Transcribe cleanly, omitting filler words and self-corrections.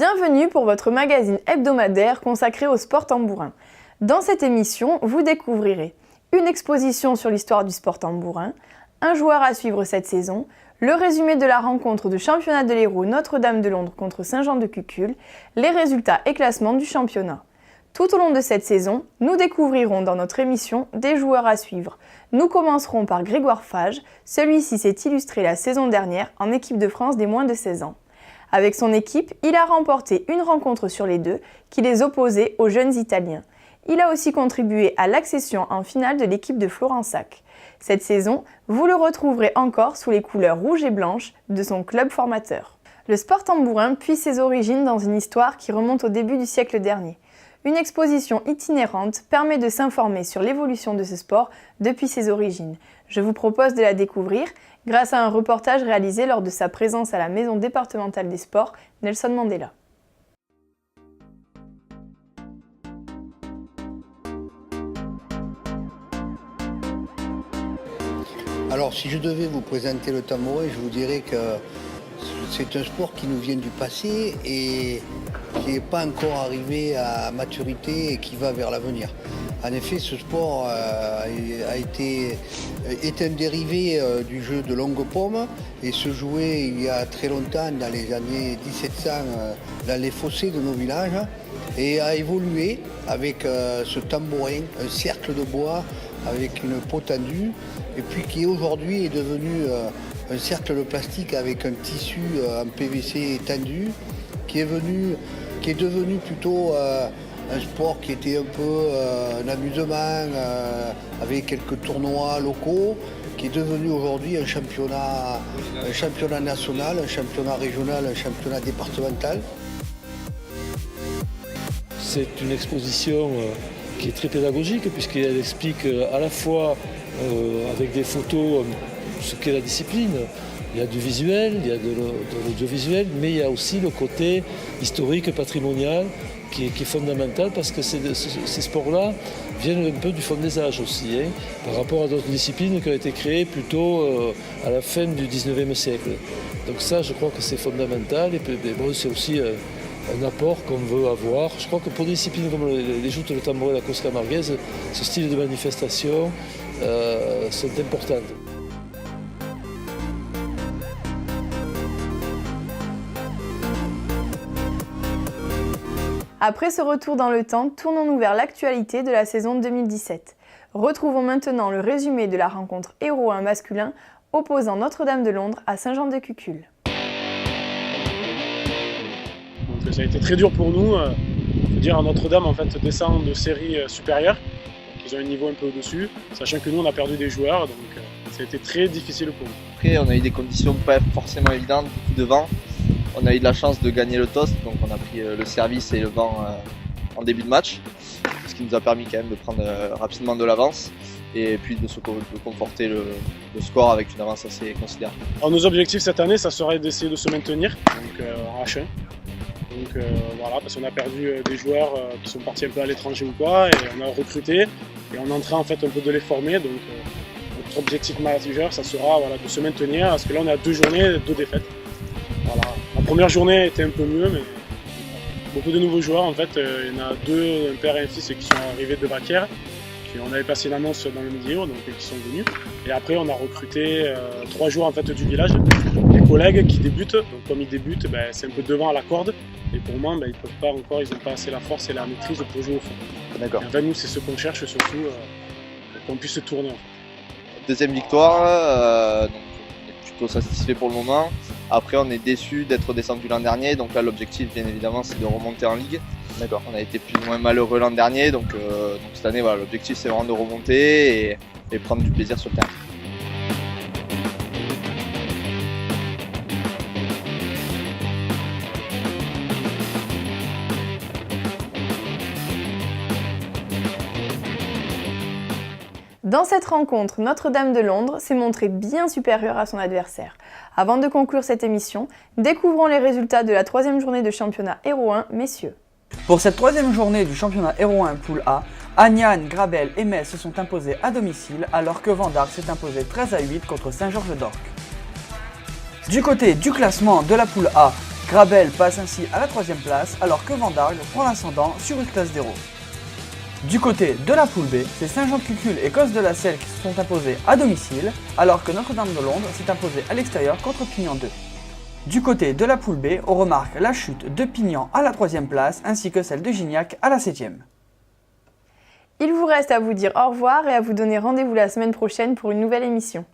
Bienvenue pour votre magazine hebdomadaire consacré au sport tambourin. Dans cette émission, vous découvrirez une exposition sur l'histoire du sport tambourin, un joueur à suivre cette saison, le résumé de la rencontre de championnat de l'Hérault Notre-Dame de Londres contre Saint-Jean-de-Cuculles, les résultats et classements du championnat. Tout au long de cette saison, nous découvrirons dans notre émission des joueurs à suivre. Nous commencerons par Grégoire Fage, celui-ci s'est illustré la saison dernière en équipe de France des moins de 16 ans. Avec son équipe, il a remporté une rencontre sur les deux qui les opposait aux jeunes Italiens. Il a aussi contribué à l'accession en finale de l'équipe de Florensac. Cette saison, vous le retrouverez encore sous les couleurs rouges et blanches de son club formateur. Le sport tambourin puise ses origines dans une histoire qui remonte au début du siècle dernier. Une exposition itinérante permet de s'informer sur l'évolution de ce sport depuis ses origines. Je vous propose de la découvrir grâce à un reportage réalisé lors de sa présence à la Maison départementale des sports Nelson Mandela. Alors, si je devais vous présenter le tambourin, je vous dirais que c'est un sport qui nous vient du passé et qui n'est pas encore arrivé à maturité et qui va vers l'avenir. En effet, ce sport est un dérivé du jeu de longue paume et se jouait il y a très longtemps, dans les années 1700, dans les fossés de nos villages, et a évolué avec ce tambourin, un cercle de bois avec une peau tendue, et puis qui aujourd'hui est devenu un cercle de plastique avec un tissu en PVC tendu, qui est devenu plutôt un sport qui était un peu un amusement avec quelques tournois locaux, qui est devenu aujourd'hui un championnat national, un championnat régional, un championnat départemental. C'est une exposition qui est très pédagogique puisqu'elle explique à la fois avec des photos ce qu'est la discipline. Il y a du visuel, il y a de l'audiovisuel, mais il y a aussi le côté historique, patrimonial, qui est fondamental parce que ces sports-là viennent un peu du fond des âges aussi, par rapport à d'autres disciplines qui ont été créées plutôt à la fin du 19e siècle. Donc ça, je crois que c'est fondamental et bon, c'est aussi un apport qu'on veut avoir. Je crois que pour des disciplines comme les joutes, le tambourin et la course camarguaise, ce style de manifestation sont importantes. Après ce retour dans le temps, tournons-nous vers l'actualité de la saison 2017. Retrouvons maintenant le résumé de la rencontre Hérault 1 masculin opposant Notre-Dame de Londres à Saint-Jean-de-Cuculles. Donc, ça a été très dur pour nous. Je veux dire, Notre-Dame en fait, descend de séries supérieures. Donc, ils ont un niveau un peu au-dessus, sachant que nous on a perdu des joueurs, donc ça a été très difficile pour nous. Après, on a eu des conditions pas forcément évidentes, beaucoup de vent. On a eu de la chance de gagner le toss, donc on a pris le service et le vent en début de match, ce qui nous a permis quand même de prendre rapidement de l'avance et puis de conforter le score avec une avance assez considérable. Alors, nos objectifs cette année, ça serait d'essayer de se maintenir donc, en H1. Donc voilà, parce qu'on a perdu des joueurs qui sont partis un peu à l'étranger ou quoi, et on a recruté et on est en train en fait un peu de les former. Donc notre objectif majeur, ça sera voilà, de se maintenir, parce que là on a 2 journées, 2 défaites. Voilà. La première journée était un peu mieux, mais beaucoup de nouveaux joueurs en fait. Il y en a 2, un père et un fils qui sont arrivés de Vaquières. On avait passé l'annonce dans le Midi, donc qui sont venus. Et après on a recruté 3 joueurs en fait du village, des collègues qui débutent. Donc comme ils débutent, c'est un peu devant à la corde. Et pour moi, ils peuvent pas encore, ils n'ont pas assez la force et la maîtrise pour jouer au fond. D'accord. Et en fait, nous c'est ce qu'on cherche surtout, qu'on puisse se tourner. En fait. Deuxième victoire, donc on est plutôt satisfait pour le moment. Après, on est déçu d'être descendu l'an dernier, donc là l'objectif bien évidemment c'est de remonter en Ligue. D'accord. On a été plus ou moins malheureux l'an dernier, donc cette année voilà, l'objectif c'est vraiment de remonter et prendre du plaisir sur le terrain. Dans cette rencontre, Notre-Dame de Londres s'est montrée bien supérieure à son adversaire. Avant de conclure cette émission, découvrons les résultats de la 3e journée de championnat Hérault 1, messieurs. Pour cette 3e journée du championnat Hérault 1 Poule A, Agnan, Grabel et Metz se sont imposés à domicile, alors que Vendargue s'est imposé 13-8 contre Saint-Georges d'Orc. Du côté du classement de la Poule A, Grabel passe ainsi à la 3e place alors que Vendargue prend l'ascendant sur Uclas d'Hérault. Du côté de la poule B, c'est Saint-Jean-de-Cucul et Cos de la Selle qui se sont imposés à domicile alors que Notre-Dame de Londres s'est imposée à l'extérieur contre Pignan 2. Du côté de la poule B, on remarque la chute de Pignan à la 3e place ainsi que celle de Gignac à la 7e. Il vous reste à vous dire au revoir et à vous donner rendez-vous la semaine prochaine pour une nouvelle émission.